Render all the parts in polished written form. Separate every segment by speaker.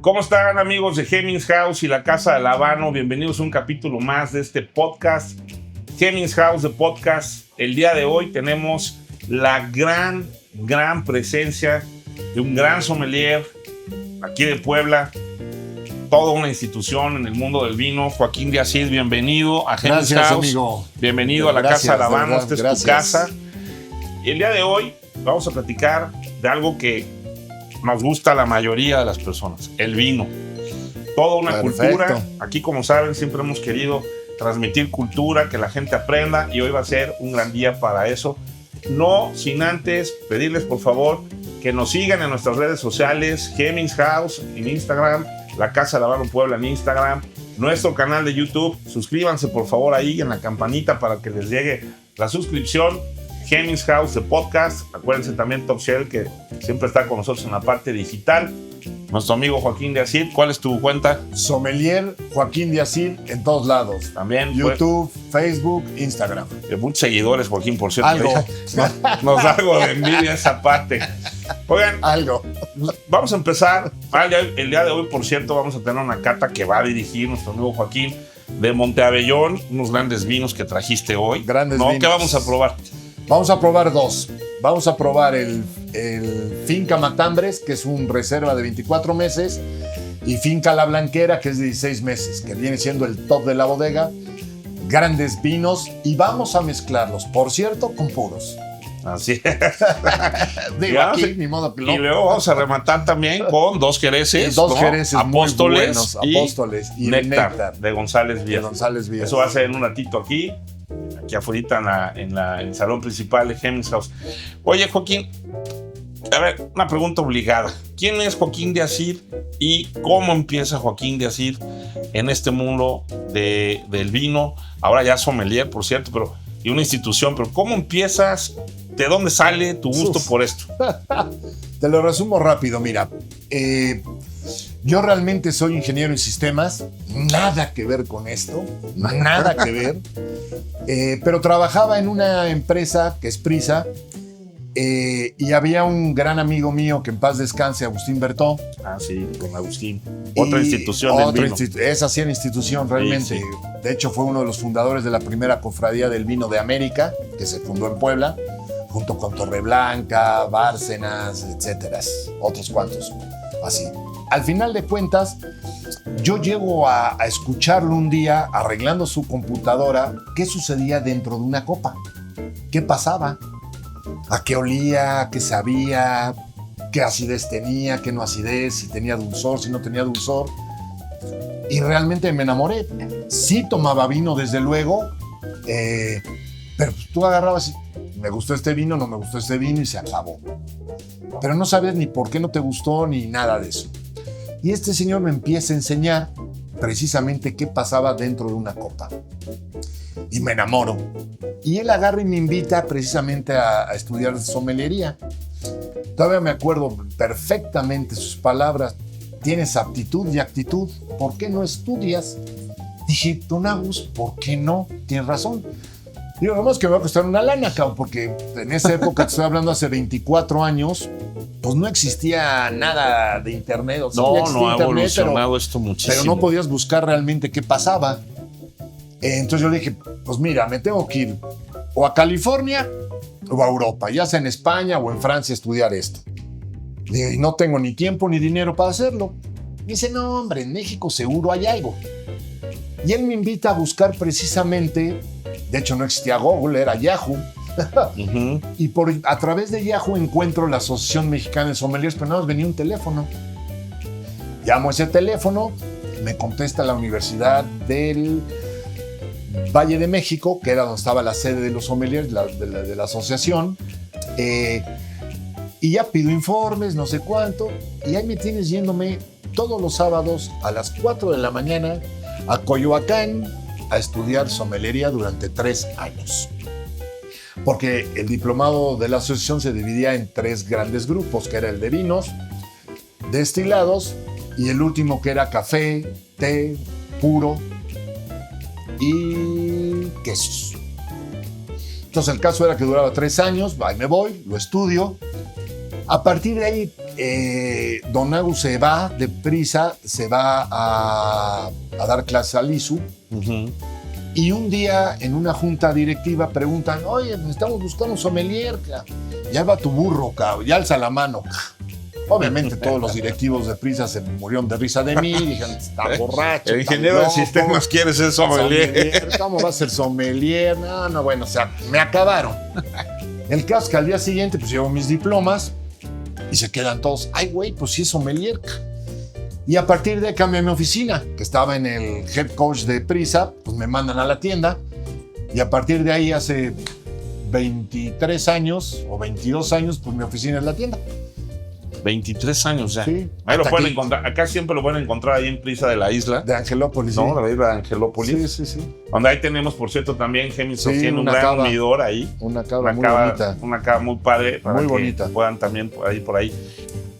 Speaker 1: ¿Cómo están, amigos de Hemmings House y la Casa del Habano? Bienvenidos a un capítulo más de este podcast, Hemmings House de Podcast. El día de hoy tenemos la gran presencia de un gran sommelier aquí de Puebla, toda una institución en el mundo del vino. Joaquín de Asís, bienvenido a Hemmings House.
Speaker 2: Amigo.
Speaker 1: Bienvenido a la Casa del Habano, esta es tu casa. Y el día de hoy vamos a platicar de algo que nos gusta a la mayoría de las personas, el vino. Toda una cultura. Aquí, como saben, siempre hemos querido transmitir cultura, que la gente aprenda, y hoy va a ser un gran día para eso. No sin antes pedirles, por favor, que nos sigan en nuestras redes sociales, Hemmings House en Instagram, La Casa del Habano Puebla en Instagram, nuestro canal de YouTube. Suscríbanse, por favor, ahí en la campanita para que les llegue la suscripción. Hemmings House de Podcast. Acuérdense también Top Shell, que siempre está con nosotros en la parte digital. Nuestro amigo Joaquín de Asís. ¿Cuál es tu cuenta?
Speaker 2: Sommelier Joaquín de Asís en todos lados.
Speaker 1: También
Speaker 2: YouTube, Facebook, Instagram.
Speaker 1: Muchos seguidores, Joaquín, por cierto.
Speaker 2: Algo.
Speaker 1: Nos da algo de envidia esa parte. Oigan,
Speaker 2: algo.
Speaker 1: Vamos a empezar. El día de hoy, por cierto, vamos a tener una cata que va a dirigir nuestro amigo Joaquín de Monteabellón. Unos grandes vinos que trajiste hoy.
Speaker 2: Grandes vinos.
Speaker 1: ¿Qué vamos a probar?
Speaker 2: Vamos a probar dos. Vamos a probar el Finca Matambres, que es un reserva de 24 meses, y Finca La Blanquera, que es de 16 meses, que viene siendo el top de la bodega. Grandes vinos, y vamos a mezclarlos, por cierto, con puros.
Speaker 1: Así es.
Speaker 2: Digo, aquí, ni modo que no.
Speaker 1: Y luego vamos a rematar también con dos jereses.
Speaker 2: Dos jereses
Speaker 1: Apóstoles,
Speaker 2: muy buenos, Apóstoles y
Speaker 1: Néctar de González Vías. Eso va a ser en un ratito aquí afuera en el salón principal de Hemmings House. Oye, Joaquín, a ver, una pregunta obligada. ¿Quién es Joaquín de Asís y cómo empieza Joaquín de Asís en este mundo del vino? Ahora ya sommelier, por cierto, y una institución, pero ¿cómo empiezas? ¿De dónde sale tu gusto por esto?
Speaker 2: Te lo resumo rápido, mira. Yo realmente soy ingeniero en sistemas, nada que ver con esto, nada que ver. Pero trabajaba en una empresa que es Prisa, y había un gran amigo mío que en paz descanse, Agustín Bertó.
Speaker 1: Ah, sí, con Agustín. Otra institución del vino.
Speaker 2: Esa sí era institución realmente. Sí. De hecho, fue uno de los fundadores de la primera cofradía del vino de América, que se fundó en Puebla, junto con Torreblanca, Bárcenas, etcétera. Otros cuantos. Así. Al final de cuentas, yo llego a escucharlo un día arreglando su computadora. ¿Qué sucedía dentro de una copa? ¿Qué pasaba? ¿A qué olía? ¿Qué sabía? ¿Qué acidez tenía? ¿Qué no acidez? ¿Si tenía dulzor? ¿Si no tenía dulzor? Y realmente me enamoré. Sí tomaba vino, desde luego, pero tú agarrabas y me gustó este vino, no me gustó este vino y se acabó. Pero no sabías ni por qué no te gustó ni nada de eso. Y este señor me empieza a enseñar precisamente qué pasaba dentro de una copa. Y me enamoro. Y él agarra y me invita precisamente a estudiar sommelería. Todavía me acuerdo perfectamente sus palabras. Tienes aptitud y actitud. ¿Por qué no estudias? Dije, don Agus, ¿por qué no? Tienes razón. Digo, vamos que me va a costar una lana, cabrón, porque en esa época, te estoy hablando hace 24 años, pues no existía nada de internet. O sea,
Speaker 1: no ha evolucionado esto muchísimo.
Speaker 2: Pero no podías buscar realmente qué pasaba. Entonces yo dije, pues mira, me tengo que ir o a California o a Europa, ya sea en España o en Francia, a estudiar esto. Y no tengo ni tiempo ni dinero para hacerlo. Me dice, no, hombre, en México seguro hay algo. Y él me invita a buscar precisamente, de hecho no existía Google, era Yahoo. Uh-huh. Y a través de Yahoo encuentro la Asociación Mexicana de Sommeliers, pero nada más venía un teléfono. Llamo a ese teléfono, me contesta la Universidad del Valle de México, que era donde estaba la sede de los sommeliers, de la asociación, y ya pido informes, no sé cuánto, y ahí me tienes yéndome todos los sábados a las 4 de la mañana a Coyoacán a estudiar sommelería durante 3 años. Porque el diplomado de la asociación se dividía en 3 grandes grupos, que era el de vinos, destilados, y el último que era café, té, puro y quesos. Entonces el caso era que duraba 3 años, ahí me voy, lo estudio. A partir de ahí Don Agus se va de prisa, se va a dar clases al ISU. Y un día en una junta directiva preguntan, oye, estamos buscando un sommelier, ya va tu burro, cabrón, ya alza la mano. Obviamente todos los directivos de Prisa se murieron de risa de mí, dijeron, está borracho.
Speaker 1: El ingeniero de sistemas quiere ser sommelier.
Speaker 2: ¿Cómo va a ser sommelier? No, bueno, o sea, me acabaron. El caso es que al día siguiente pues llevo mis diplomas y se quedan todos, ay güey, pues sí es sommelier. Y a partir de ahí cambié mi oficina, que estaba en el head coach de Prisa, pues me mandan a la tienda y a partir de ahí hace 23 años o 22 años, pues mi oficina es la tienda.
Speaker 1: 23 años ya.
Speaker 2: Sí.
Speaker 1: Ahí lo pueden encontrar. Acá siempre lo pueden encontrar ahí en Prisa de la isla.
Speaker 2: De Angelópolis.
Speaker 1: No,
Speaker 2: sí.
Speaker 1: de la isla de Angelópolis.
Speaker 2: Sí.
Speaker 1: Donde ahí tenemos, por cierto, también Gemins
Speaker 2: Sí,
Speaker 1: tiene un
Speaker 2: una
Speaker 1: gran
Speaker 2: cava.
Speaker 1: unidor ahí.
Speaker 2: Una cava muy bonita.
Speaker 1: Una cava muy padre. Para
Speaker 2: Muy
Speaker 1: que
Speaker 2: bonita.
Speaker 1: puedan también por ahí.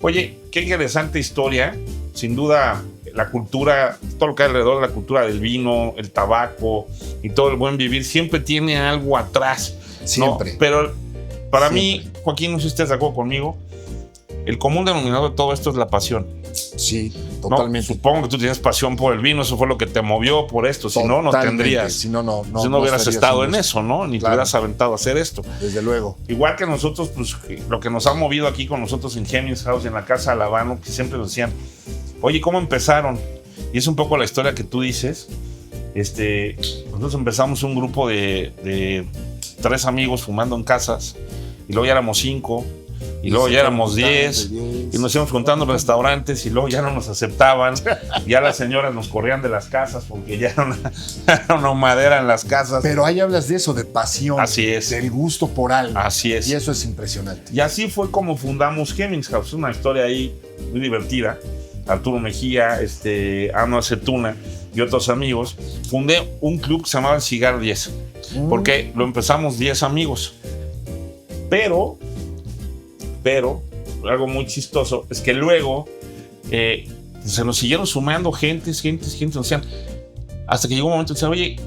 Speaker 1: Oye, qué interesante historia. Sin duda, la cultura, todo lo que hay alrededor de la cultura del vino, el tabaco y todo el buen vivir, siempre tiene algo atrás.
Speaker 2: Siempre.
Speaker 1: ¿no? Pero para
Speaker 2: Siempre.
Speaker 1: mí, Joaquín, no sé si estás de acuerdo conmigo, el común denominador de todo esto es la pasión.
Speaker 2: Sí,
Speaker 1: ¿no?
Speaker 2: totalmente.
Speaker 1: Supongo que tú tienes pasión por el vino, eso fue lo que te movió por esto. Si no, no
Speaker 2: Totalmente.
Speaker 1: tendrías.
Speaker 2: Si no
Speaker 1: hubieras
Speaker 2: estaría
Speaker 1: estado en
Speaker 2: haciendo
Speaker 1: eso, ¿no? Ni
Speaker 2: Claro.
Speaker 1: te hubieras aventado a hacer esto.
Speaker 2: Desde luego.
Speaker 1: Igual que nosotros, pues lo que nos ha movido aquí con nosotros en Genius House, en la Casa Alabano, que siempre nos decían, oye, ¿cómo empezaron? Y es un poco la historia que tú dices. Nosotros empezamos un grupo de 3 amigos fumando en casas, y luego ya éramos 5, y luego ya éramos 10, y nos íbamos juntando en restaurantes, y luego ya no nos aceptaban, ya las señoras nos corrían de las casas porque ya era una madera en las casas.
Speaker 2: Pero ahí hablas de eso, de pasión.
Speaker 1: Así es.
Speaker 2: Del gusto por algo.
Speaker 1: Así es.
Speaker 2: Y eso es impresionante.
Speaker 1: Y así fue como fundamos Gemins House, una historia ahí muy divertida. Arturo Mejía, Ano Acetuna y otros amigos. Fundé un club que se llamaba El Cigar 10, porque lo empezamos 10 amigos. Pero, algo muy chistoso es que luego se nos siguieron sumando gentes, nos decían, hasta que llegó un momento y decían, oye,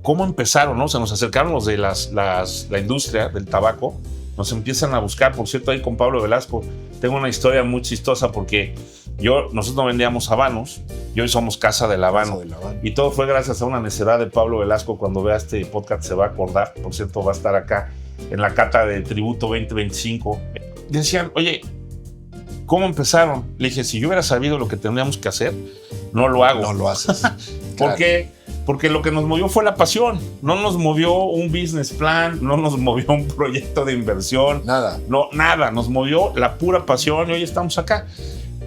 Speaker 1: ¿cómo empezaron? ¿No? Se nos acercaron los de la industria del tabaco, nos empiezan a buscar. Por cierto, ahí con Pablo Velasco tengo una historia muy chistosa porque nosotros no vendíamos habanos y hoy somos Casa del Habano. Y todo fue gracias a una necedad de Pablo Velasco. Cuando vea este podcast se va a acordar. Por cierto, va a estar acá en la cata de Tributo 2025. Decían, oye, ¿cómo empezaron? Le dije, si yo hubiera sabido lo que tendríamos que hacer, no lo hago.
Speaker 2: No lo haces.
Speaker 1: ¿Por qué? Porque lo que nos movió fue la pasión. No nos movió un business plan, no nos movió un proyecto de inversión.
Speaker 2: Nada.
Speaker 1: No, nada. Nos movió la pura pasión y hoy estamos acá.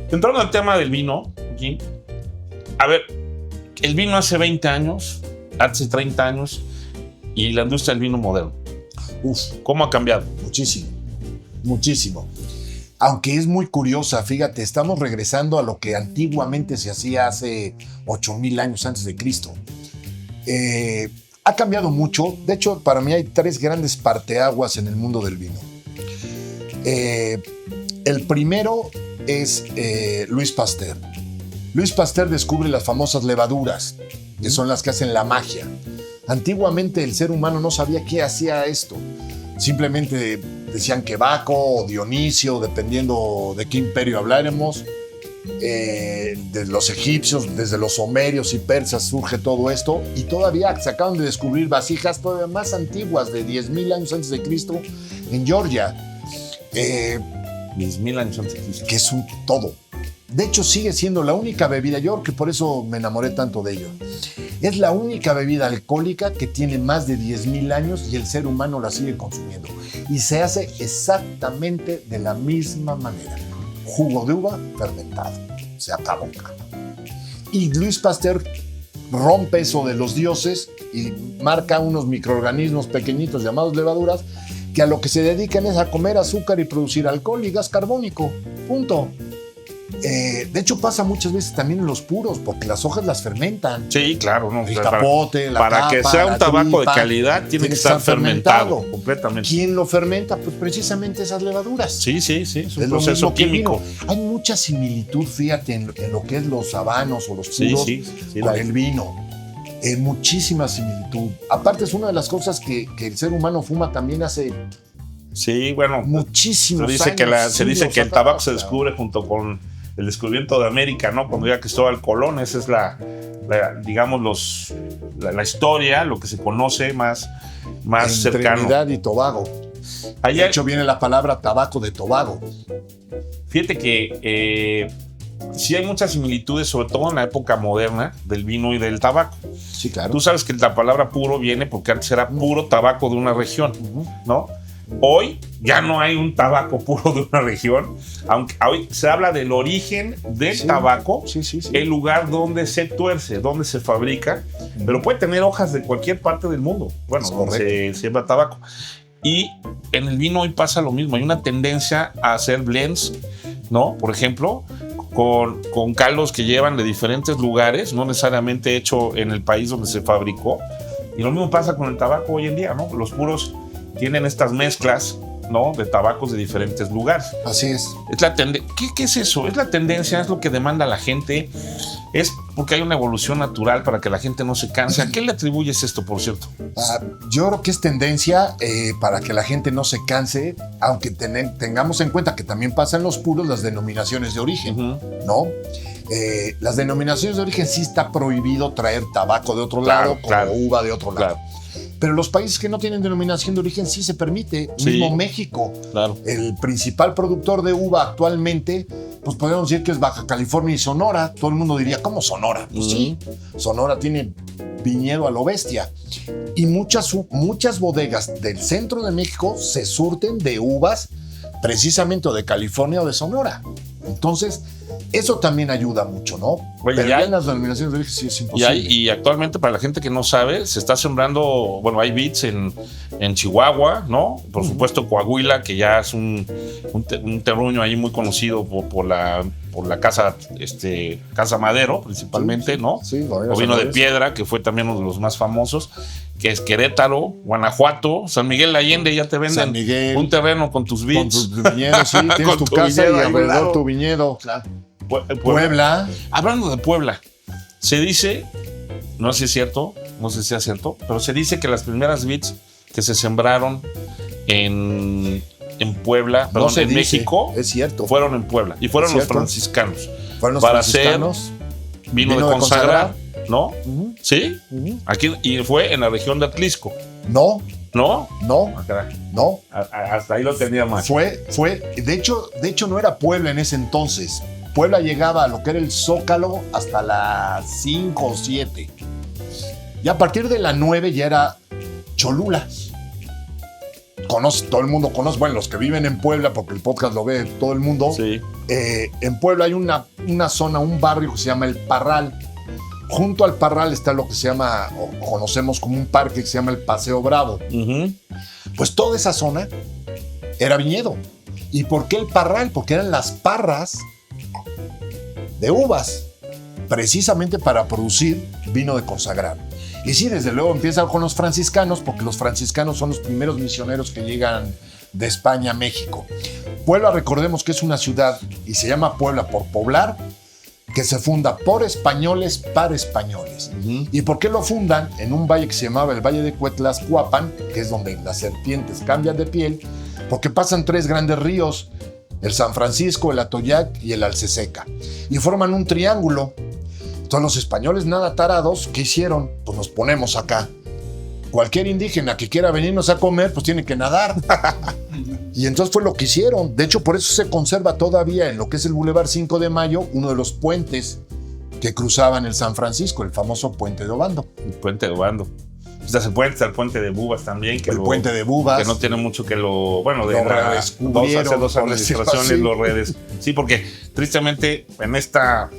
Speaker 1: Entrando al tema del vino, ¿sí? A ver, el vino hace 20 años, hace 30 años, y la industria del vino moderno. ¿Cómo ha cambiado?
Speaker 2: Muchísimo. Aunque es muy curiosa, fíjate, estamos regresando a lo que antiguamente se hacía hace 8,000 años antes de Cristo. Ha cambiado mucho. De hecho, para mí hay 3 grandes parteaguas en el mundo del vino. El primero es Louis Pasteur. Louis Pasteur descubre las famosas levaduras, que son las que hacen la magia. Antiguamente el ser humano no sabía qué hacía esto. Simplemente decían que Baco o Dionisio, dependiendo de qué imperio habláramos. De los egipcios, desde los sumerios y persas surge todo esto. Y todavía se acaban de descubrir vasijas todavía más antiguas, de 10,000 años antes de Cristo, en Georgia.
Speaker 1: 10,000 años antes de Cristo.
Speaker 2: Que es un todo. De hecho, sigue siendo la única bebida, yo creo que por eso me enamoré tanto de ello. Es la única bebida alcohólica que tiene más de 10,000 años y el ser humano la sigue consumiendo. Y se hace exactamente de la misma manera. Jugo de uva fermentado. Se acabó. Y Louis Pasteur rompe eso de los dioses y marca unos microorganismos pequeñitos llamados levaduras que a lo que se dedican es a comer azúcar y producir alcohol y gas carbónico. Punto. De hecho, pasa muchas veces también en los puros, porque las hojas las fermentan.
Speaker 1: Sí, claro. No,
Speaker 2: El capote, la
Speaker 1: para
Speaker 2: capa,
Speaker 1: que sea un
Speaker 2: la
Speaker 1: tabaco
Speaker 2: tripa,
Speaker 1: de calidad, tiene que estar fermentado completamente.
Speaker 2: ¿Quién lo fermenta? Pues precisamente esas levaduras.
Speaker 1: Sí, es un
Speaker 2: Es lo
Speaker 1: proceso
Speaker 2: mismo que el
Speaker 1: químico.
Speaker 2: vino. Hay mucha similitud, fíjate, en lo que es los habanos o los puros
Speaker 1: Sí,
Speaker 2: con el vino. Muchísima similitud. Aparte, es una de las cosas que el ser humano fuma también hace
Speaker 1: Sí, bueno.
Speaker 2: Muchísimos
Speaker 1: se dice que el tabaco se descubre junto con el descubrimiento de América, ¿no? Cuando llega Cristóbal Colón, esa es la historia, lo que se conoce más cercano.
Speaker 2: Trinidad y Tobago. De hecho, viene la palabra tabaco de Tobago.
Speaker 1: Fíjate que sí hay muchas similitudes, sobre todo en la época moderna, del vino y del tabaco.
Speaker 2: Sí, claro.
Speaker 1: Tú sabes que la palabra puro viene porque antes era puro tabaco de una región, ¿no? Hoy ya no hay un tabaco puro de una región, aunque hoy se habla del origen del tabaco, el lugar donde se tuerce, donde se fabrica, pero puede tener hojas de cualquier parte del mundo, bueno, donde se siembra tabaco. Y en el vino hoy pasa lo mismo, hay una tendencia a hacer blends, ¿no? Por ejemplo, con caldos que llevan de diferentes lugares, no necesariamente hecho en el país donde se fabricó. Y lo mismo pasa con el tabaco hoy en día, ¿no? Los puros tienen estas mezclas, ¿no? De tabacos de diferentes lugares.
Speaker 2: Así es.
Speaker 1: ¿Qué es eso? Es la tendencia, es lo que demanda la gente. Es porque hay una evolución natural para que la gente no se canse. ¿A qué le atribuyes esto, por cierto?
Speaker 2: Yo creo que es tendencia para que la gente no se canse, aunque tengamos en cuenta que también pasan los puros las denominaciones de origen, ¿no? Las denominaciones de origen sí está prohibido traer tabaco de otro lado o uva de otro lado. Pero los países que no tienen denominación de origen sí se permite. Mismo México, el principal productor de uva actualmente, pues podemos decir que es Baja California y Sonora. Todo el mundo diría, ¿cómo Sonora? Pues sí, Sonora tiene viñedo a lo bestia. Y muchas bodegas del centro de México se surten de uvas precisamente o de California o de Sonora. Entonces, eso también ayuda mucho, ¿no?
Speaker 1: Oye,
Speaker 2: pero ya en las denominaciones de origen sí es imposible.
Speaker 1: Y actualmente, para la gente que no sabe, se está sembrando, bueno, hay vids en Chihuahua, ¿no? Por supuesto, Coahuila, que ya es un terruño ahí muy conocido por la casa Madero, principalmente, ¿no?
Speaker 2: Sí,
Speaker 1: o vino de piedra, que fue también uno de los más famosos, que es Querétaro, Guanajuato, San Miguel de Allende, ya te venden un terreno con tus vids.
Speaker 2: Con tus viñedos, sí, tienes tu casa y alrededor tu viñedo. Claro. Puebla.
Speaker 1: Hablando de Puebla, se dice, no sé si es cierto, no sé si sea cierto, pero se dice que las primeras vids que se sembraron en Puebla, perdón, en México,
Speaker 2: es cierto,
Speaker 1: fueron en Puebla y fueron los franciscanos.
Speaker 2: Fueron los
Speaker 1: para
Speaker 2: franciscanos,
Speaker 1: hacer vino de consagrar, ¿no? ¿Sí? Aquí, y fue en la región de Atlisco.
Speaker 2: No.
Speaker 1: Hasta ahí lo tenía más.
Speaker 2: De hecho no era Puebla en ese entonces. Puebla llegaba a lo que era el Zócalo hasta las 5 o 7. Y a partir de la 9 ya era Cholula. Todo el mundo conoce, bueno, los que viven en Puebla, porque el podcast lo ve todo el mundo.
Speaker 1: Sí.
Speaker 2: En Puebla hay una zona, un barrio que se llama El Parral. Junto al Parral está lo que se llama, o conocemos como un parque que se llama el Paseo Bravo. Pues toda esa zona era viñedo. ¿Y por qué el Parral? Porque eran las parras de uvas, precisamente para producir vino de consagrar. Y sí, desde luego empieza con los franciscanos, porque los franciscanos son los primeros misioneros que llegan de España a México. Puebla, recordemos que es una ciudad, y se llama Puebla por poblar, que se funda por españoles para españoles. ¿Y por qué lo fundan? En un valle que se llamaba el Valle de Cuetlaxcuapan, que es donde las serpientes cambian de piel, porque pasan 3 grandes ríos, el San Francisco, el Atoyac y el Alceseca, y forman un triángulo. Entonces los españoles, nada tarados, ¿qué hicieron? Pues nos ponemos acá. Cualquier indígena que quiera venirnos a comer, pues tiene que nadar. Y entonces fue lo que hicieron. De hecho, por eso se conserva todavía en lo que es el Boulevard 5 de Mayo, uno de los puentes que cruzaban el San Francisco, el famoso Puente de Obando.
Speaker 1: El Puente de Obando. Está el puente de Bubas también.
Speaker 2: Puente de Bubas.
Speaker 1: Que no tiene mucho que hace dos administraciones lo redes. Sí, porque tristemente en esta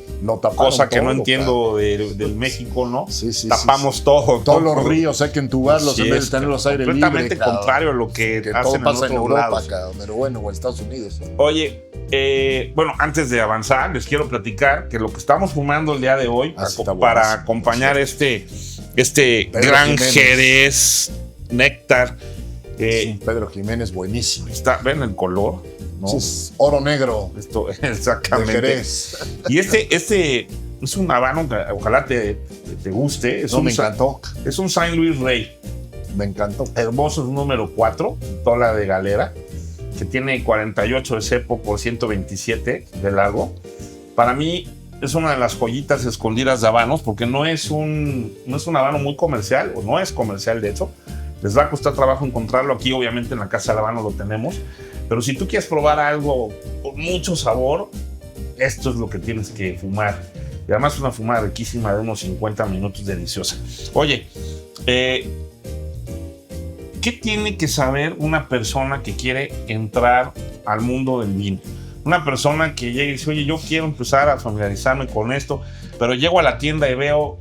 Speaker 1: cosa que no entiendo del México, ¿no? Tapamos todo.
Speaker 2: Todos los ríos hay que entubarlos en vez de tenerlos aire libre.
Speaker 1: Completamente contrario a lo que hacen
Speaker 2: todo pasa en Europa,
Speaker 1: lados.
Speaker 2: Pero bueno, o en Estados Unidos.
Speaker 1: Oye, antes de avanzar, les quiero platicar que lo que estamos fumando el día de hoy para acompañar este gran Jerez Néctar.
Speaker 2: Es un Pedro Jiménez buenísimo.
Speaker 1: ¿Ven el color? ¿No?
Speaker 2: Es oro negro.
Speaker 1: Esto, exactamente.
Speaker 2: De Jerez.
Speaker 1: Y este es un habano, ojalá te guste.
Speaker 2: Me encantó.
Speaker 1: Es un Saint Louis Rey.
Speaker 2: Me encantó.
Speaker 1: Hermoso, es un número 4, tola de galera. que tiene 48 de cepo por 127 de largo. Para mí es una de las joyitas escondidas de habanos, porque no es un habano muy comercial, o no es comercial de hecho. Les va a costar trabajo encontrarlo aquí, obviamente en la Casa del Habano lo tenemos. Pero si tú quieres probar algo con mucho sabor, esto es lo que tienes que fumar. Y además es una fumada riquísima de unos 50 minutos, deliciosa. Oye, ¿qué tiene que saber una persona que quiere entrar al mundo del vino? Una persona que llega y dice, oye, yo quiero empezar a familiarizarme con esto, pero llego a la tienda y veo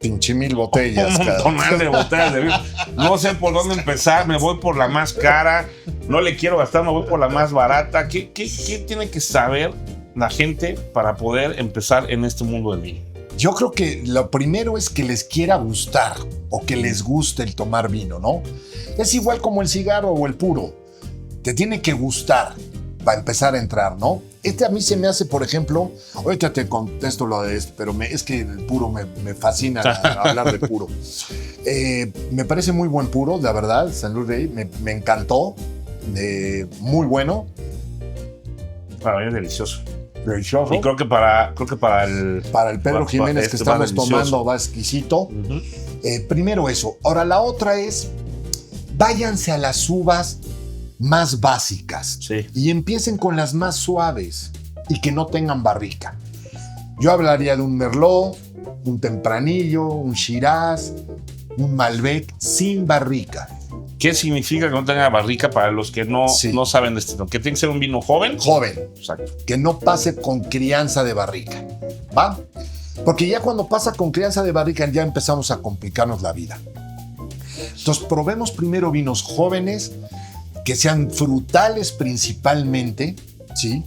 Speaker 2: pinche 1000 botellas.
Speaker 1: Un montón de botellas de vino. No sé por dónde empezar, me voy por la más cara, no le quiero gastar, me voy por la más barata. ¿Qué tiene que saber la gente para poder empezar en este mundo del vino?
Speaker 2: Yo creo que lo primero es que les quiera gustar o que les guste el tomar vino, ¿no? Es igual como el cigarro o el puro. Te tiene que gustar para empezar a entrar, ¿no? A mí se me hace, por ejemplo, ahorita te contesto lo de esto, pero es que el puro me fascina hablar de puro. Me parece muy buen puro, la verdad, San Luis Rey, me encantó, muy bueno.
Speaker 1: Para mí es delicioso.
Speaker 2: Delicioso.
Speaker 1: Y creo que para el
Speaker 2: Pedro Jiménez que estamos tomando va exquisito. Uh-huh. Primero eso. Ahora la otra es, váyanse a las uvas más básicas,
Speaker 1: sí,
Speaker 2: y empiecen con las más suaves y que no tengan barrica. Yo hablaría de un Merlot, un Tempranillo, un Shiraz, un Malbec sin barrica.
Speaker 1: ¿Qué significa que no tenga barrica para los que no saben de este? ¿Que tiene que ser un vino joven?
Speaker 2: Joven.
Speaker 1: Exacto.
Speaker 2: Que no pase con crianza de barrica, ¿va? Porque ya cuando pasa con crianza de barrica ya empezamos a complicarnos la vida. Entonces probemos primero vinos jóvenes, que sean frutales principalmente, ¿sí?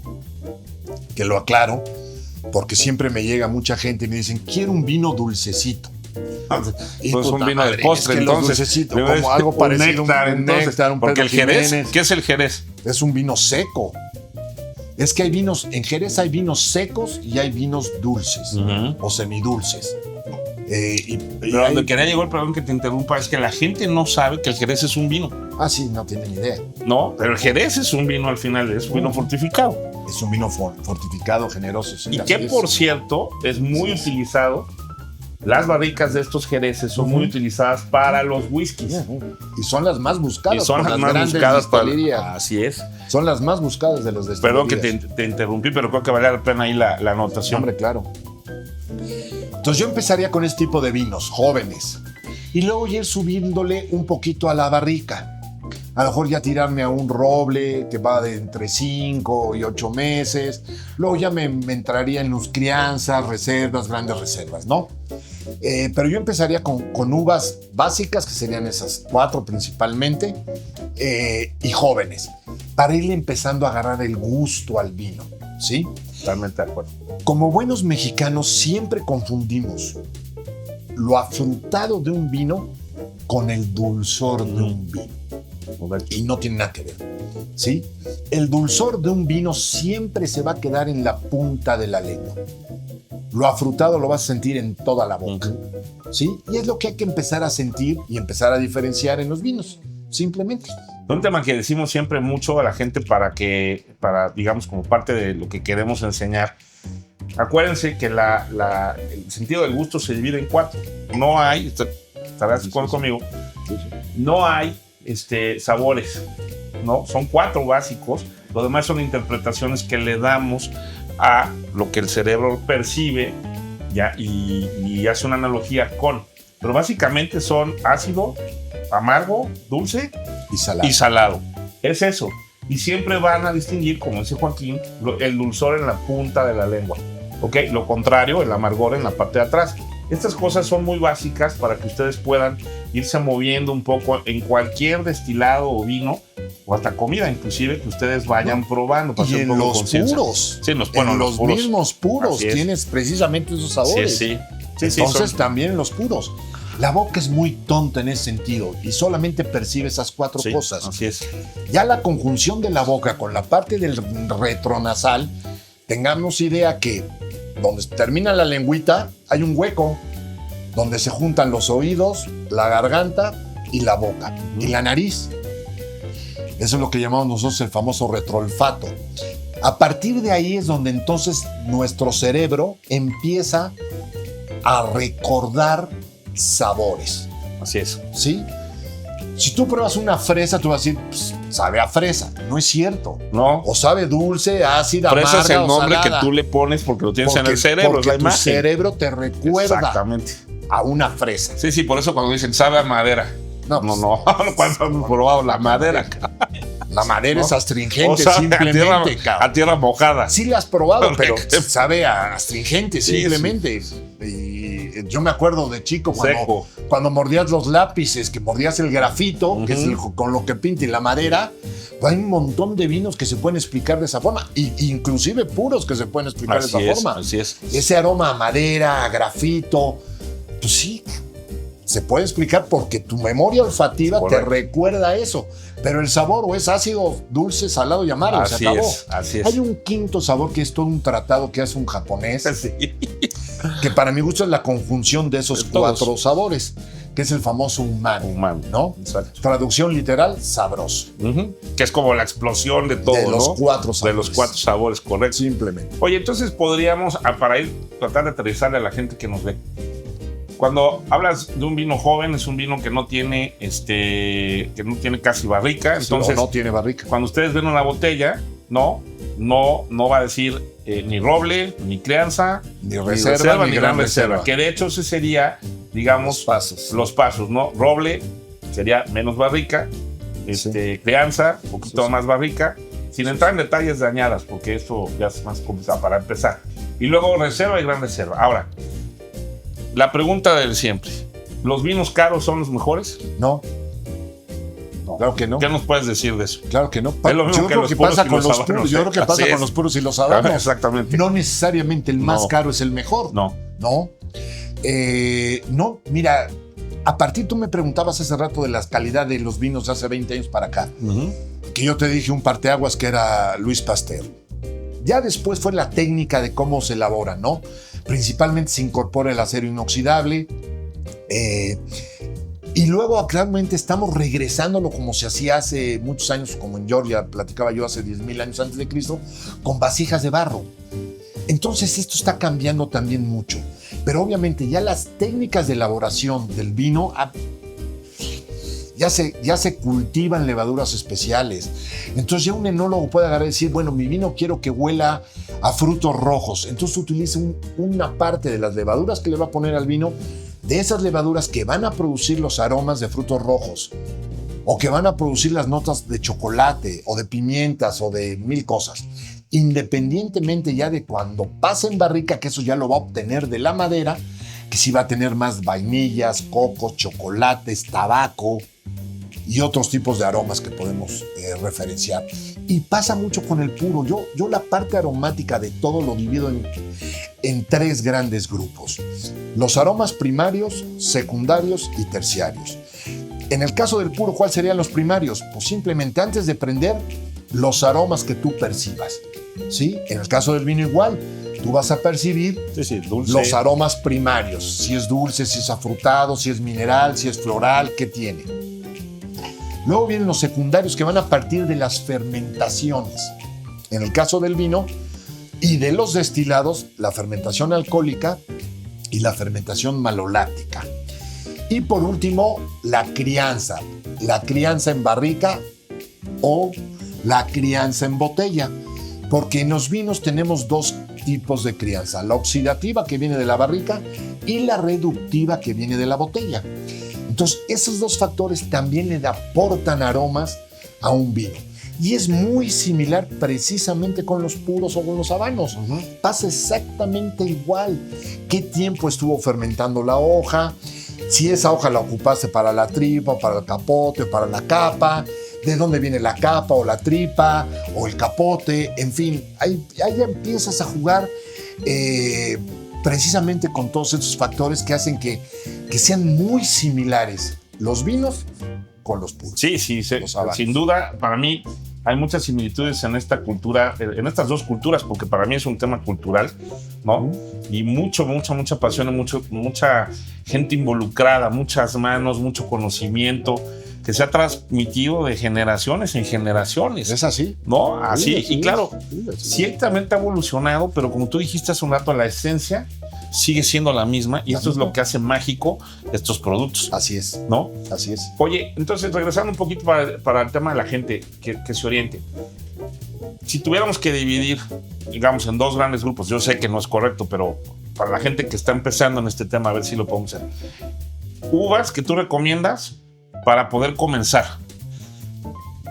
Speaker 2: Que lo aclaro, porque siempre me llega mucha gente y me dicen, quiero un vino dulcecito.
Speaker 1: Y pues un vino de postre, entonces.
Speaker 2: Como algo parecido
Speaker 1: a un néctar, porque el Jerez, ¿qué es el Jerez?
Speaker 2: Es un vino seco. Es que hay vinos, en Jerez hay vinos secos y hay vinos dulces, uh-huh, o semidulces.
Speaker 1: Pero donde quería llegar, perdón que te interrumpa, es que la gente no sabe que el Jerez es un vino.
Speaker 2: Ah, sí, no tienen idea.
Speaker 1: No, pero el Jerez es un vino al final, es un vino fortificado.
Speaker 2: Es un vino fortificado, generoso. Sí,
Speaker 1: y que, por cierto, es muy utilizado. Las barricas de estos Jerezes son muy utilizadas para los whiskies.
Speaker 2: Y son las más buscadas.
Speaker 1: Y son las más buscadas para... Así es.
Speaker 2: Son las más buscadas de los destilerías.
Speaker 1: Perdón que te interrumpí, pero creo que vale la pena ahí la anotación.
Speaker 2: Hombre, claro. Entonces yo empezaría con este tipo de vinos jóvenes y luego ir subiéndole un poquito a la barrica. A lo mejor ya tirarme a un roble que va de entre 5 y 8 meses. Luego ya me entraría en los crianzas, reservas, grandes reservas, ¿no? Pero yo empezaría con uvas básicas, que serían esas 4 principalmente, y jóvenes, para irle empezando a agarrar el gusto al vino, ¿sí?
Speaker 1: Totalmente de acuerdo.
Speaker 2: Como buenos mexicanos siempre confundimos lo afrutado de un vino con el dulzor de un vino. Y no tiene nada que ver, ¿sí? El dulzor de un vino siempre se va a quedar en la punta de la lengua. Lo afrutado lo vas a sentir en toda la boca, ¿sí? Y es lo que hay que empezar a sentir y empezar a diferenciar en los vinos, simplemente.
Speaker 1: Un tema que decimos siempre mucho a la gente para digamos, como parte de lo que queremos enseñar. Acuérdense que el sentido del gusto se divide en 4. No hay, estarás de acuerdo conmigo, no hay sabores, ¿no? Son 4 básicos. Lo demás son interpretaciones que le damos a lo que el cerebro percibe y hace una analogía con. Pero básicamente son ácido, amargo, dulce y salado. Es eso. Y siempre van a distinguir, como dice Joaquín, el dulzor en la punta de la lengua. ¿Ok? Lo contrario, el amargor en la parte de atrás. Estas cosas son muy básicas para que ustedes puedan irse moviendo un poco en cualquier destilado o vino, o hasta comida inclusive, que ustedes vayan probando.
Speaker 2: Y en los puros.
Speaker 1: Sí,
Speaker 2: en los mismos puros tienes precisamente esos sabores.
Speaker 1: Sí.
Speaker 2: Entonces también en los puros. La boca es muy tonta en ese sentido y solamente percibe esas 4 cosas.
Speaker 1: Así es.
Speaker 2: Ya la conjunción de la boca con la parte del retronasal, tengamos idea que donde termina la lengüita hay un hueco donde se juntan los oídos, la garganta y la boca y la nariz. Eso es lo que llamamos nosotros el famoso retroolfato. A partir de ahí es donde entonces nuestro cerebro empieza a recordar sabores.
Speaker 1: Así es.
Speaker 2: ¿Sí? Si tú pruebas una fresa, tú vas a decir, pues, sabe a fresa. No es cierto.
Speaker 1: No.
Speaker 2: O sabe dulce, ácida,
Speaker 1: amarga. Fresa es el nombre
Speaker 2: que
Speaker 1: tú le pones porque lo tienes en el cerebro.
Speaker 2: Porque
Speaker 1: es la imagen.
Speaker 2: Tu cerebro te recuerda
Speaker 1: exactamente
Speaker 2: a una fresa.
Speaker 1: Sí, sí, por eso cuando dicen sabe a madera.
Speaker 2: No,
Speaker 1: no. Cuando hemos probado la madera.
Speaker 2: La madera es astringente,
Speaker 1: o sea,
Speaker 2: simplemente.
Speaker 1: A tierra mojada.
Speaker 2: Sí la has probado, pero sabe a astringente, simplemente. Sí. Y yo me acuerdo de chico cuando mordías los lápices, que mordías el grafito, que es con lo que pinta la madera. Hay un montón de vinos que se pueden explicar de esa forma, inclusive puros que se pueden explicar de esa forma.
Speaker 1: Así es.
Speaker 2: Ese aroma a madera, a grafito, pues sí, se puede explicar porque tu memoria olfativa te recuerda eso. Pero el sabor o es ácido, dulce, salado y amargo. Se acabó.
Speaker 1: Así es.
Speaker 2: Hay un quinto sabor que es todo un tratado que hace un japonés.
Speaker 1: Sí.
Speaker 2: Que para mi gusto es la conjunción de esos cuatro sabores, que es el famoso umami. ¿No?
Speaker 1: Exacto.
Speaker 2: Traducción literal, sabroso.
Speaker 1: Que es como la explosión de todo,
Speaker 2: de los cuatro sabores.
Speaker 1: De los cuatro sabores, correcto.
Speaker 2: Simplemente.
Speaker 1: Oye, entonces podríamos, para ir tratar de aterrizarle a la gente que nos ve. Cuando hablas de un vino joven, es un vino que no tiene, casi barrica. Entonces,
Speaker 2: no tiene barrica.
Speaker 1: Cuando ustedes ven una botella, no va a decir ni roble, ni crianza,
Speaker 2: ni reserva,
Speaker 1: ni gran reserva. Que de hecho ese sería, digamos, los pasos, ¿no? Roble sería menos barrica, crianza, un poquito más barrica, sin entrar en detalles de añadas, porque eso ya es más complicado para empezar. Y luego reserva y gran reserva. Ahora, la pregunta del siempre. ¿Los vinos caros son los mejores?
Speaker 2: No. Claro que no.
Speaker 1: ¿Qué nos puedes decir de eso?
Speaker 2: Claro que no.
Speaker 1: Yo creo que pasa con los puros.
Speaker 2: Yo creo que pasa con los puros y los habanos.
Speaker 1: Exactamente.
Speaker 2: No necesariamente el más caro es el mejor.
Speaker 1: No.
Speaker 2: No, mira, a partir tú me preguntabas hace rato de la calidad de los vinos de hace 20 años para acá. Que yo te dije un parteaguas que era Louis Pasteur. Ya después fue la técnica de cómo se elabora, ¿no? Principalmente se incorpora el acero inoxidable. Y luego actualmente estamos regresándolo como se hacía hace muchos años, como en Georgia, platicaba yo hace 10,000 años antes de Cristo, con vasijas de barro. Entonces esto está cambiando también mucho. Pero obviamente ya las técnicas de elaboración del vino ya se cultivan levaduras especiales. Entonces ya un enólogo puede agarrar y decir, bueno, mi vino quiero que huela a frutos rojos. Entonces utiliza una parte de las levaduras que le va a poner al vino, de esas levaduras que van a producir los aromas de frutos rojos o que van a producir las notas de chocolate o de pimientas o de mil cosas. Independientemente ya de cuando pase en barrica, que eso ya lo va a obtener de la madera, que sí va a tener más vainillas, cocos, chocolates, tabaco y otros tipos de aromas que podemos referenciar. Y pasa mucho con el puro. Yo la parte aromática de todo lo divido en tres grandes grupos. Los aromas primarios, secundarios y terciarios. En el caso del puro, ¿cuáles serían los primarios? Pues simplemente antes de prender, los aromas que tú percibas. ¿Sí? En el caso del vino igual, tú vas a percibir los aromas primarios. Si es dulce, si es afrutado, si es mineral, si es floral, ¿qué tiene? Luego vienen los secundarios que van a partir de las fermentaciones. En el caso del vino y de los destilados, la fermentación alcohólica y la fermentación maloláctica. Y por último, la crianza en barrica o la crianza en botella. Porque en los vinos tenemos dos tipos de crianza, la oxidativa que viene de la barrica y la reductiva que viene de la botella. Entonces, esos dos factores también le aportan aromas a un vino. Y es muy similar precisamente con los puros o con los habanos. Pasa exactamente igual. ¿Qué tiempo estuvo fermentando la hoja? Si esa hoja la ocupaste para la tripa, para el capote, para la capa, de dónde viene la capa o la tripa o el capote, en fin, ahí ya empiezas a jugar precisamente con todos estos factores que hacen que sean muy similares los vinos con los puros.
Speaker 1: Sí, sin duda, para mí hay muchas similitudes en esta cultura, en estas dos culturas, porque para mí es un tema cultural, ¿no? Y mucha pasión, mucha gente involucrada, muchas manos, mucho conocimiento. que se ha transmitido de generaciones en generaciones.
Speaker 2: ¿Es así?
Speaker 1: ¿No? Así.
Speaker 2: Sí,
Speaker 1: y claro,
Speaker 2: sí.
Speaker 1: ciertamente ha evolucionado, pero como tú dijiste hace un rato, la esencia sigue siendo la misma y esto es lo que hace mágico estos productos.
Speaker 2: Así es.
Speaker 1: ¿No?
Speaker 2: Así es.
Speaker 1: Oye, entonces regresando un poquito para el tema de la gente que se oriente. Si tuviéramos que dividir, digamos, en dos grandes grupos, yo sé que no es correcto, pero para la gente que está empezando en este tema, a ver si lo podemos hacer. Uvas que tú recomiendas para poder comenzar.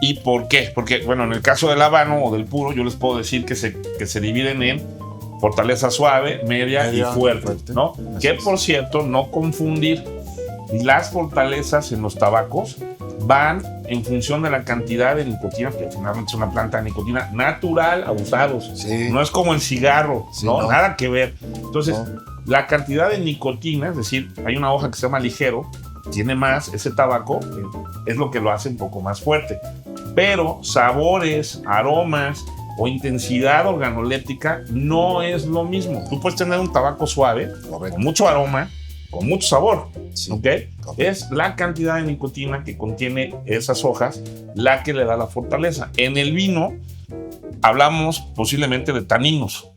Speaker 1: ¿Y por qué? Porque, bueno, en el caso del habano o del puro, yo les puedo decir que se dividen en fortaleza suave, media y fuerte, ¿no? Que, por cierto, no confundir. Las fortalezas en los tabacos van en función de la cantidad de nicotina, que finalmente es una planta de nicotina natural a usados.
Speaker 2: Sí.
Speaker 1: No es como el cigarro,
Speaker 2: Sí,
Speaker 1: ¿no?
Speaker 2: no.
Speaker 1: Nada que ver. Entonces,
Speaker 2: No.
Speaker 1: la cantidad de nicotina, es decir, hay una hoja que se llama ligero, tiene más, ese tabaco es lo que lo hace un poco más fuerte. Pero sabores, aromas o intensidad organoléptica no es lo mismo. Tú puedes tener un tabaco suave,
Speaker 2: Correcto.
Speaker 1: con mucho aroma, con mucho sabor,
Speaker 2: Sí.
Speaker 1: ¿ok?
Speaker 2: Correcto.
Speaker 1: Es la cantidad de nicotina que contiene esas hojas la que le da la fortaleza. En el vino hablamos posiblemente de taninos,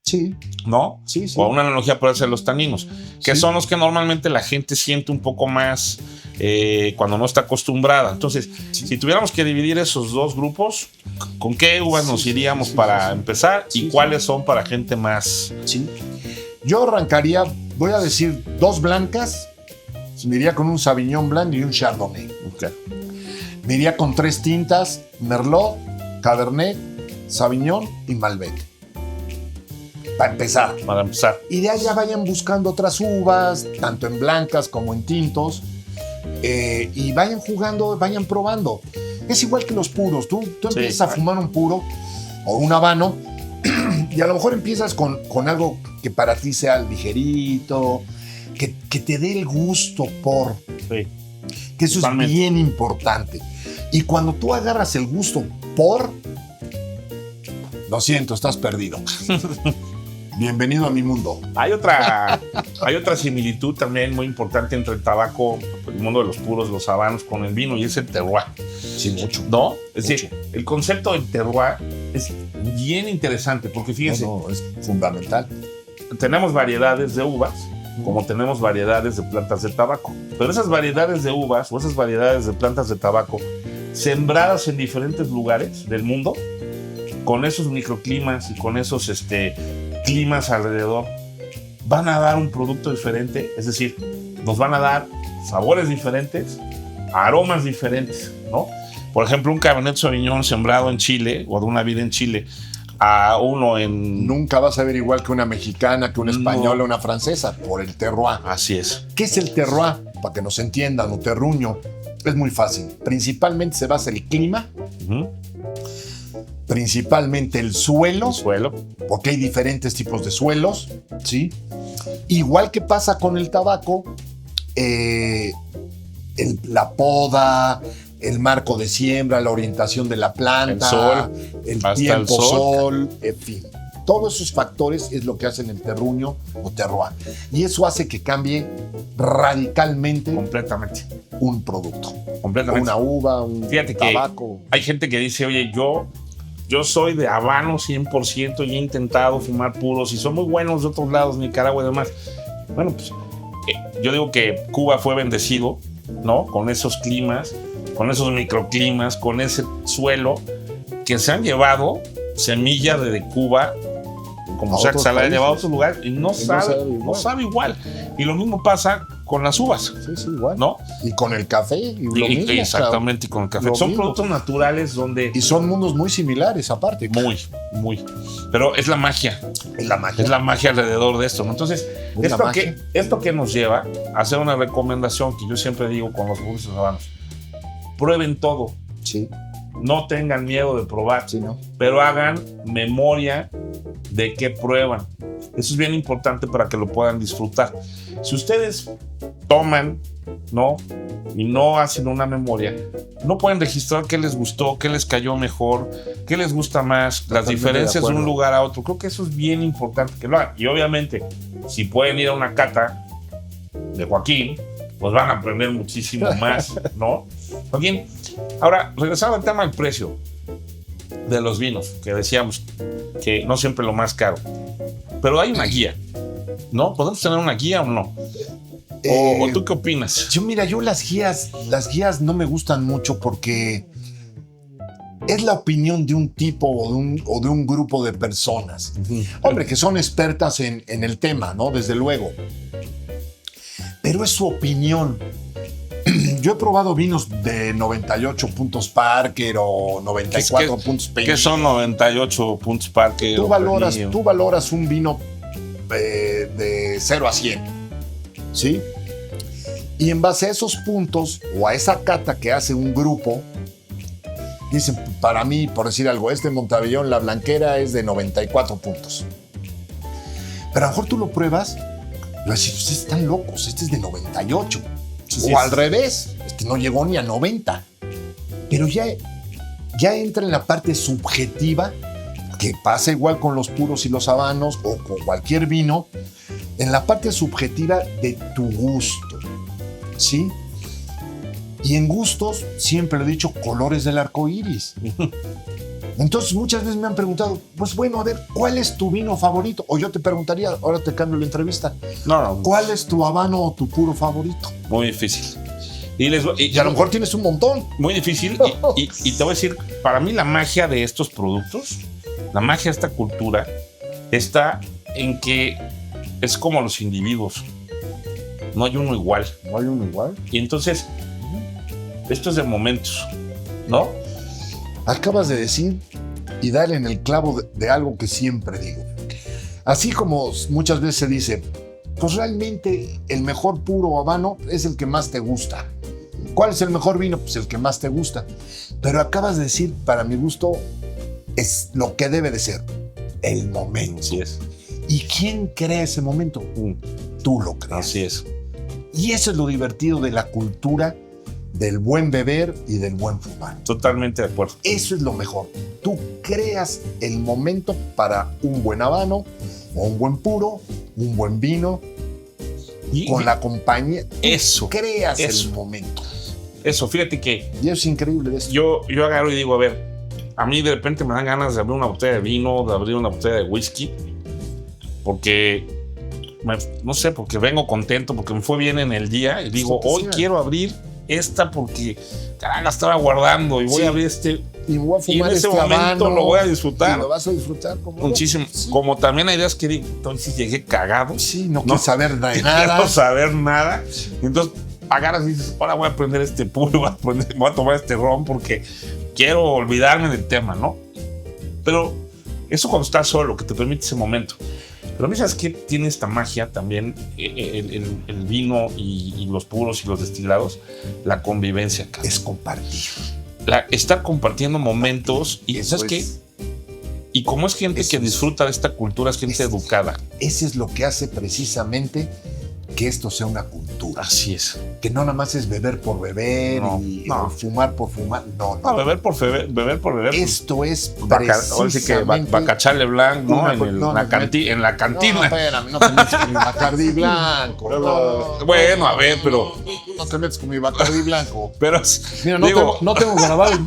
Speaker 2: Sí.
Speaker 1: ¿no?
Speaker 2: Sí, sí.
Speaker 1: O una analogía puede ser los taninos, que
Speaker 2: Sí.
Speaker 1: son los que normalmente la gente siente un poco más cuando no está acostumbrada. Entonces, si tuviéramos que dividir esos dos grupos, ¿con qué uvas nos iríamos para empezar y cuáles son para gente más?
Speaker 2: Sí. Yo arrancaría, voy a decir, 2 blancas. Me iría con un Sauvignon Blanc y un Chardonnay.
Speaker 1: Okay.
Speaker 2: Me iría con 3 tintas, Merlot, Cabernet, Sauvignon y Malbec. Para empezar.
Speaker 1: Para empezar.
Speaker 2: Y de allá vayan buscando otras uvas, tanto en blancas como en tintos, y vayan jugando, vayan probando. Es igual que los puros. Tú
Speaker 1: Sí,
Speaker 2: empiezas a fumar un puro o un habano y a lo mejor empiezas con algo que para ti sea ligerito, que te dé el gusto por,
Speaker 1: Sí.
Speaker 2: que eso
Speaker 1: Totalmente.
Speaker 2: es bien importante. Y cuando tú agarras el gusto por, lo siento, estás perdido. Bienvenido a mi mundo.
Speaker 1: Hay otra similitud también muy importante entre el tabaco, el mundo de los puros, los habanos, con el vino, y es el terroir.
Speaker 2: Sí, mucho.
Speaker 1: ¿No? Es decir,
Speaker 2: Mucho.
Speaker 1: el concepto del terroir es bien interesante porque fíjense,
Speaker 2: No, es fundamental.
Speaker 1: tenemos variedades de uvas, como tenemos variedades de plantas de tabaco. Pero esas variedades de uvas o esas variedades de plantas de tabaco sembradas en diferentes lugares del mundo, con esos microclimas y con esos climas alrededor, van a dar un producto diferente. Es decir, nos van a dar sabores diferentes, aromas diferentes, ¿no? Por ejemplo, un Cabernet Sauvignon sembrado en Chile o de una vid en Chile a uno en...
Speaker 2: Nunca vas a ver igual que una mexicana, que una
Speaker 1: No.
Speaker 2: española, una francesa, por el terroir.
Speaker 1: Así es.
Speaker 2: ¿Qué es el terroir? Para que nos entiendan, o terruño, es muy fácil. Principalmente se basa en el clima,
Speaker 1: Ujú.
Speaker 2: principalmente el suelo,
Speaker 1: El suelo.
Speaker 2: porque hay diferentes tipos de suelos, ¿sí? Igual que pasa con el tabaco, la poda, el marco de siembra, la orientación de la planta,
Speaker 1: El sol,
Speaker 2: el
Speaker 1: hasta
Speaker 2: tiempo
Speaker 1: el sol.
Speaker 2: sol, en fin. Todos esos factores es lo que hacen el terruño o terroir. Y eso hace que cambie radicalmente
Speaker 1: Completamente.
Speaker 2: un producto.
Speaker 1: Completamente.
Speaker 2: Una uva, un
Speaker 1: Fíjate que
Speaker 2: tabaco.
Speaker 1: hay gente que dice, oye, yo soy de habano 100% y he intentado fumar puros y son muy buenos de otros lados, Nicaragua y demás. Bueno, pues yo digo que Cuba fue bendecido, ¿no? Con esos climas, con esos microclimas, con ese suelo que se han llevado semilla de Cuba, como
Speaker 2: A
Speaker 1: sea que
Speaker 2: otros
Speaker 1: se la haya
Speaker 2: países.
Speaker 1: llevado a otro lugar y no sabe
Speaker 2: igual.
Speaker 1: igual. Y lo mismo pasa con las uvas,
Speaker 2: Sí, sí, igual.
Speaker 1: ¿no?
Speaker 2: Y con el café, y lo mismo.
Speaker 1: Exactamente, y con el café.
Speaker 2: Lo
Speaker 1: Son
Speaker 2: mismo.
Speaker 1: productos naturales donde...
Speaker 2: Y son mundos muy similares, aparte.
Speaker 1: Muy. Pero es la magia.
Speaker 2: Es la magia.
Speaker 1: Es la magia alrededor de esto, ¿no? Entonces,
Speaker 2: Es la magia.
Speaker 1: esto que nos lleva a hacer una recomendación que yo siempre digo con los productos habanos. Prueben todo.
Speaker 2: Sí,
Speaker 1: No tengan miedo de probar,
Speaker 2: sí, ¿no?
Speaker 1: pero hagan memoria de qué prueban. Eso es bien importante para que lo puedan disfrutar. Si ustedes toman, ¿no? Y no hacen una memoria, no pueden registrar qué les gustó, qué les cayó mejor, qué les gusta más, las
Speaker 2: Totalmente
Speaker 1: diferencias
Speaker 2: de
Speaker 1: de un
Speaker 2: acuerdo.
Speaker 1: lugar a otro. Creo que eso es bien importante que lo hagan. Y obviamente, si pueden ir a una cata de Joaquín, pues van a aprender muchísimo más, ¿no? Joaquín, ahora, regresando al tema del precio de los vinos, que decíamos que no siempre lo más caro, pero hay una guía, ¿no? ¿Podemos tener una guía o no? ¿O tú qué opinas?
Speaker 2: Yo las guías no me gustan mucho porque es la opinión de un tipo o de un grupo de personas. Hombre, que son expertas en el tema, ¿no? Desde luego. Pero es su opinión. Yo he probado vinos de 98 puntos Parker o 94 puntos Peniel.
Speaker 1: ¿Qué son 98 puntos Parker?
Speaker 2: Tú valoras un vino de 0 a 100, ¿sí? Y en base a esos puntos o a esa cata que hace un grupo, dicen, para mí, por decir algo, Montavellón, la blanquera es de 94 puntos. Pero a lo mejor tú lo pruebas y vas a decir, ustedes están locos, este es de 98. Sí, o al revés, no llegó ni a 90. Pero ya entra en la parte subjetiva, que pasa igual con los puros y los habanos o con cualquier vino, en la parte subjetiva de tu gusto, ¿sí? Y en gustos, siempre lo he dicho, colores del arco iris. Entonces, muchas veces me han preguntado, pues bueno, a ver, ¿cuál es tu vino favorito? O yo te preguntaría, ahora te cambio la entrevista.
Speaker 1: No.
Speaker 2: ¿Cuál es tu habano o tu puro favorito?
Speaker 1: Muy difícil.
Speaker 2: Y a lo mejor tienes un montón.
Speaker 1: Muy difícil. Y te voy a decir, para mí la magia de estos productos, la magia de esta cultura, está en que es como los individuos. No hay uno igual.
Speaker 2: ¿No hay uno igual?
Speaker 1: Y entonces, esto es de momentos, ¿no?
Speaker 2: Acabas de decir y dar en el clavo de algo que siempre digo. Así como muchas veces se dice, pues realmente el mejor puro habano es el que más te gusta. ¿Cuál es el mejor vino? Pues el que más te gusta. Pero acabas de decir, para mi gusto, es lo que debe de ser el momento.
Speaker 1: Así es.
Speaker 2: ¿Y quién crea ese momento? Tú lo creas.
Speaker 1: Así es.
Speaker 2: Y eso es lo divertido de la cultura del buen beber y del buen fumar.
Speaker 1: Totalmente de acuerdo.
Speaker 2: Eso es lo mejor. Tú creas el momento para un buen habano, o un buen puro, un buen vino, y con la compañía.
Speaker 1: Eso.
Speaker 2: Creas el momento.
Speaker 1: Eso, fíjate que...
Speaker 2: Y es increíble eso.
Speaker 1: Yo agarro y digo, a ver, a mí de repente me dan ganas de abrir una botella de vino, de abrir una botella de whisky, porque... no sé, porque vengo contento, porque me fue bien en el día y digo, hoy quiero abrir esta porque caray, la estaba guardando y voy a abrir
Speaker 2: y voy a fumar
Speaker 1: y en ese momento habano, lo voy a disfrutar.
Speaker 2: Y lo vas a disfrutar
Speaker 1: muchísimo. Sí. Como también hay ideas que digo, entonces llegué cagado.
Speaker 2: Sí, no quiero saber de nada.
Speaker 1: No quiero saber nada. Entonces agarras y dices, ahora voy a prender este puro, voy a tomar este ron porque quiero olvidarme del tema, ¿no? Pero eso cuando estás solo, que te permite ese momento. Pero a mí, ¿sabes qué? Tiene esta magia también el vino y los puros y los destilados, la convivencia acá.
Speaker 2: Es compartir.
Speaker 1: Estar compartiendo momentos y
Speaker 2: eso
Speaker 1: ¿sabes qué? Y como es gente que disfruta de esta cultura, es gente educada.
Speaker 2: Ese es lo que hace precisamente que esto sea una cultura.
Speaker 1: Así es.
Speaker 2: Que no nada más es beber por beber y fumar por fumar. No.
Speaker 1: Beber por beber.
Speaker 2: Esto es precisamente...
Speaker 1: Bacachale Blanc, ¿no? En la cantina.
Speaker 2: No, espérame, no te metes con mi Bacardí blanco.
Speaker 1: Bueno, a ver, pero...
Speaker 2: No te metes con mi Bacardí blanco.
Speaker 1: Pero...
Speaker 2: Mira, no tengo grabado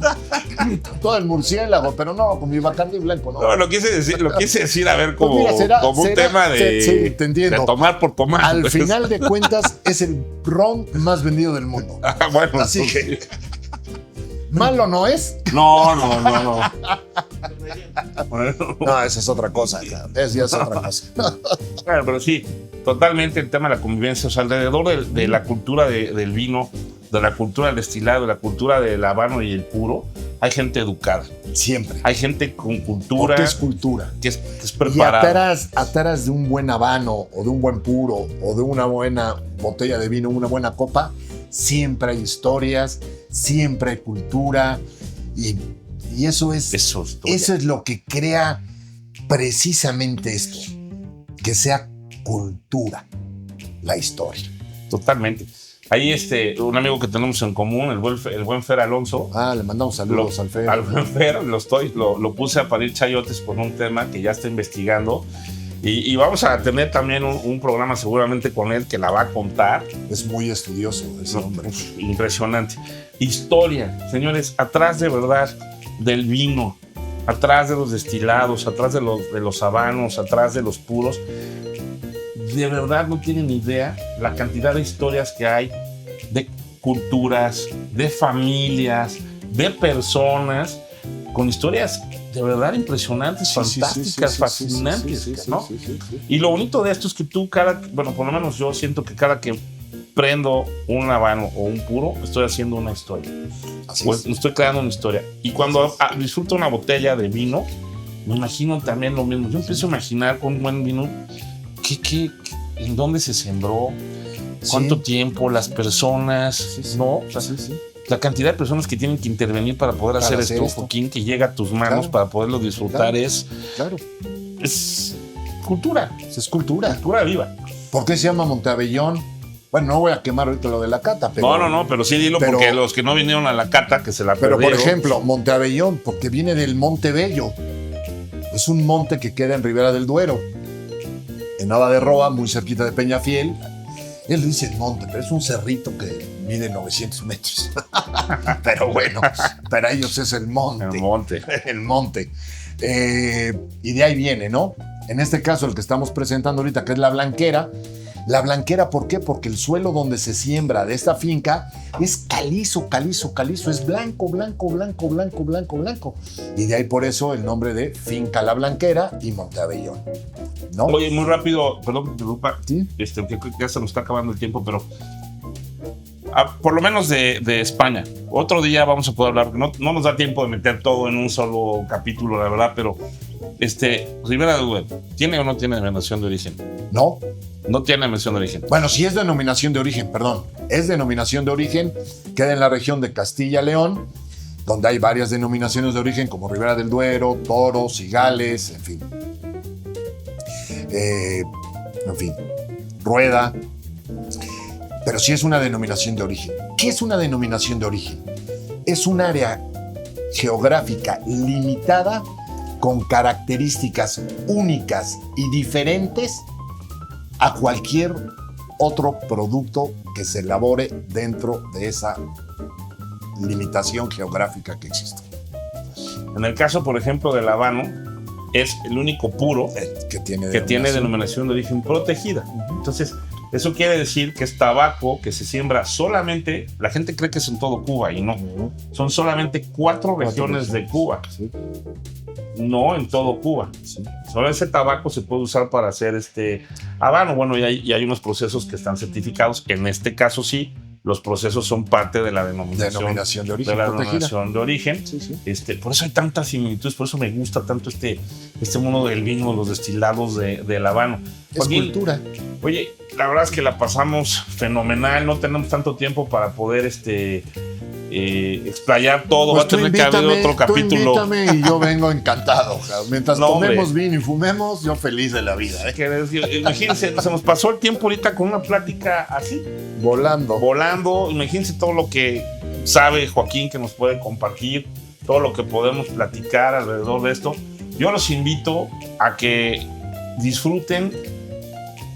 Speaker 2: todo el murciélago, pero no, con mi Bacardí blanco, no.
Speaker 1: No, lo quise decir, a ver, como,
Speaker 2: pues mira,
Speaker 1: como un tema de,
Speaker 2: te entiendo.
Speaker 1: De tomar por tomar.
Speaker 2: Al final de cuentas, es el ron más vendido del mundo.
Speaker 1: Bueno,
Speaker 2: así que... ¿Malo no es?
Speaker 1: No.
Speaker 2: No, esa es otra cosa. Eso ya es otra cosa.
Speaker 1: Bueno, pero sí, totalmente el tema de la convivencia. O sea, alrededor de la cultura del vino, de la cultura del destilado, de la cultura del habano y el puro, hay gente educada.
Speaker 2: Siempre.
Speaker 1: Hay gente con cultura.
Speaker 2: Porque es cultura.
Speaker 1: Que es preparada.
Speaker 2: Y atrás de un buen habano, o de un buen puro, o de una buena botella de vino, una buena copa, siempre hay historias, siempre hay cultura. Y eso es lo que crea precisamente esto. Que sea cultura, la historia.
Speaker 1: Totalmente. Ahí un amigo que tenemos en común, el buen Fer Alonso.
Speaker 2: Le mandamos saludos al Fer.
Speaker 1: Al buen Fer, lo puse a parir chayotes por un tema que ya está investigando. Y vamos a tener también un programa seguramente con él que la va a contar.
Speaker 2: Es muy estudioso ese hombre.
Speaker 1: Impresionante. Historia, señores, atrás de verdad del vino, atrás de los destilados, atrás de los habanos, atrás de los puros. De verdad no tienen idea la cantidad de historias que hay, de culturas, de familias, de personas, con historias de verdad impresionantes, fantásticas, fascinantes, ¿no? Y lo bonito de esto es que tú bueno, por lo menos yo siento que cada que prendo un habano o un puro, estoy haciendo una historia. Pues estoy creando una historia. Y cuando disfruto una botella de vino, me imagino también lo mismo. Yo empiezo a imaginar con un buen vino, ¿en dónde se sembró? ¿Cuánto tiempo? Las personas, ¿no? La cantidad de personas que tienen que intervenir para poder hacer esto, Joaquín, que llega a tus manos para poderlo disfrutar, es cultura.
Speaker 2: Es cultura.
Speaker 1: Cultura viva.
Speaker 2: ¿Por qué se llama Monteabellón? Bueno, no voy a quemar ahorita lo de la cata, pero...
Speaker 1: No, pero sí dilo, porque los que no vinieron a la cata, que se la perdieron.
Speaker 2: Pero, por ejemplo, Monteabellón, porque viene del Monte Bello. Es un monte que queda en Ribera del Duero, en Nava de Roa, muy cerquita de Peñafiel. Él dice el monte, pero es un cerrito que mide 900 metros. Pero bueno, para ellos es el monte.
Speaker 1: El monte.
Speaker 2: El monte. Y de ahí viene, ¿no? En este caso, el que estamos presentando ahorita, que es la Blanquera. La Blanquera, ¿por qué? Porque el suelo donde se siembra de esta finca es calizo, es blanco. Y de ahí por eso el nombre de Finca La Blanquera y Monteabellón, ¿no?
Speaker 1: Oye, muy rápido, perdón que te interrumpa,
Speaker 2: ¿sí?
Speaker 1: Que ya se nos está acabando el tiempo, pero por lo menos de España. Otro día vamos a poder hablar, no nos da tiempo de meter todo en un solo capítulo, la verdad, pero Ribera del Duero, ¿tiene o no tiene denominación de origen?
Speaker 2: No.
Speaker 1: No tiene denominación de origen.
Speaker 2: Bueno, sí es denominación de origen, perdón. Es denominación de origen, queda en la región de Castilla-León, donde hay varias denominaciones de origen, como Ribera del Duero, Toro, Cigales, en fin, Rueda. Pero sí es una denominación de origen. ¿Qué es una denominación de origen? Es un área geográfica limitada con características únicas y diferentes a cualquier otro producto que se elabore dentro de esa limitación geográfica que existe.
Speaker 1: En el caso, por ejemplo, del habano, es el único puro que tiene denominación de origen protegida. Entonces, eso quiere decir que es tabaco que se siembra solamente, la gente cree que es en todo Cuba y no. Son solamente 4 regiones de Cuba. Sí. No en todo Cuba. Sí. Solo ese tabaco se puede usar para hacer habano. Bueno, y hay unos procesos que están certificados. En este caso sí, los procesos son parte de la denominación
Speaker 2: de origen.
Speaker 1: De la denominación de origen.
Speaker 2: Sí.
Speaker 1: Por eso hay tantas similitudes, por eso me gusta tanto este mundo del vino, los destilados del habano.
Speaker 2: Es cultura.
Speaker 1: Oye, la verdad es que la pasamos fenomenal. No tenemos tanto tiempo para poder explayar todo.
Speaker 2: Pues
Speaker 1: va a tener que haber otro capítulo.
Speaker 2: Tú invítame y yo vengo encantado. Mientras tomemos vino y fumemos, yo feliz de la vida.
Speaker 1: Imagínense, se nos pasó el tiempo ahorita con una plática así.
Speaker 2: Volando.
Speaker 1: Imagínense todo lo que sabe Joaquín que nos puede compartir, todo lo que podemos platicar alrededor de esto. Yo los invito a que disfruten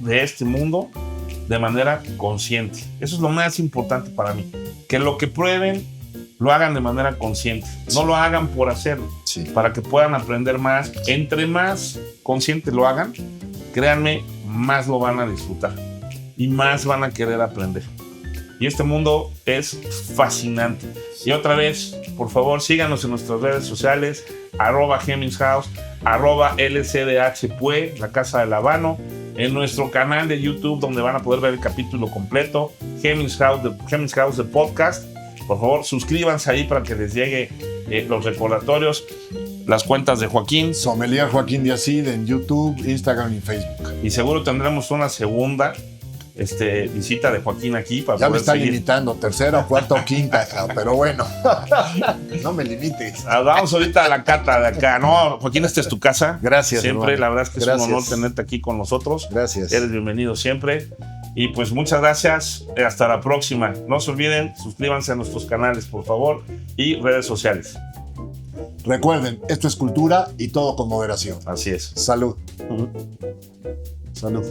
Speaker 1: de este mundo de manera consciente. Eso es lo más importante para mí. Que lo que prueben lo hagan de manera consciente. No lo hagan por hacerlo. Sí. Para que puedan aprender más. Entre más consciente lo hagan, créanme, más lo van a disfrutar. Y más van a querer aprender. Y este mundo es fascinante. Y otra vez, por favor, síganos en nuestras redes sociales. @Hemingshouse, @LCDH Pue, la Casa del Habano. En nuestro canal de YouTube, donde van a poder ver el capítulo completo, Hemingshouse de Podcast. Por favor, suscríbanse ahí para que les llegue los recordatorios, las cuentas de Joaquín.
Speaker 2: Sommelier Joaquín Díaz-Cid en YouTube, Instagram y Facebook.
Speaker 1: Y seguro tendremos una segunda visita de Joaquín aquí para
Speaker 2: ya
Speaker 1: poder
Speaker 2: me está
Speaker 1: seguir.
Speaker 2: Limitando, tercera, cuarta o quinta, pero bueno, no me limites.
Speaker 1: Vamos ahorita a la cata de acá. No, Joaquín, esta es tu casa.
Speaker 2: Gracias,
Speaker 1: siempre,
Speaker 2: hermano.
Speaker 1: La verdad es que es un honor tenerte aquí con nosotros.
Speaker 2: Gracias.
Speaker 1: Eres bienvenido siempre. Y pues muchas gracias. Hasta la próxima. No se olviden, suscríbanse a nuestros canales, por favor, y redes sociales.
Speaker 2: Recuerden, esto es cultura y todo con moderación.
Speaker 1: Así es.
Speaker 2: Salud. Salud.